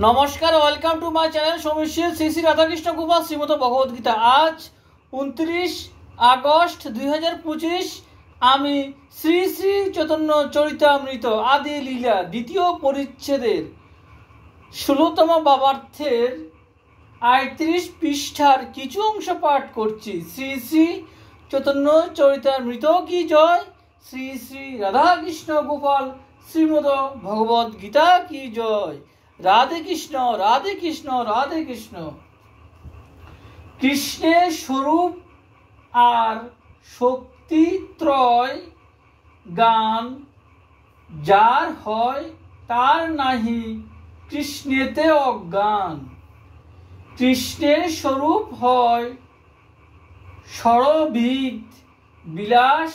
नमस्कार welcome to my channel Saumishri Shri Shri Radhakrishna Gopal Shrimad Bhagavad Gita. आज 29 August 2025 আমি শ্রী শ্রী চৈতন্য চরিতামৃত আদি লীলা দ্বিতীয় পরিচ্ছেদের 16তম বাবার্থের 38 পৃষ্ঠার কিছু অংশ পাঠ করছি। শ্রী শ্রী চৈতন্য চরিতামৃত কি জয়, শ্রী শ্রী রাধাকৃষ্ণ গোপাল শ্রীমদ ভগবদ গীতা কি জয়। राधे कृष्ण राधे कृष्ण राधे कृष्ण। कृष्णेर स्वरूप आर शक्ति त्रय गान जार हय तार नाहि कृष्णेते अज्ञान। कृष्णेर स्वरूप हय सर्वविध बिलास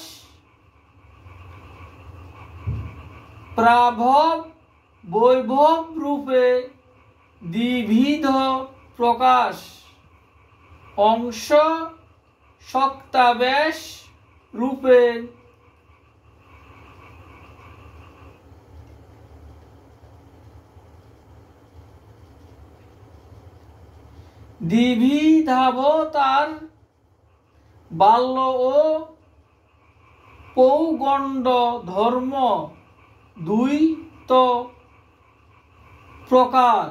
प्राभव वैभव रूपे द्विविध प्रकाश अंश शक्तावेश रूपे द्विविधावतार बाल्य ओ पौगंड धर्म दुई तो प्रकार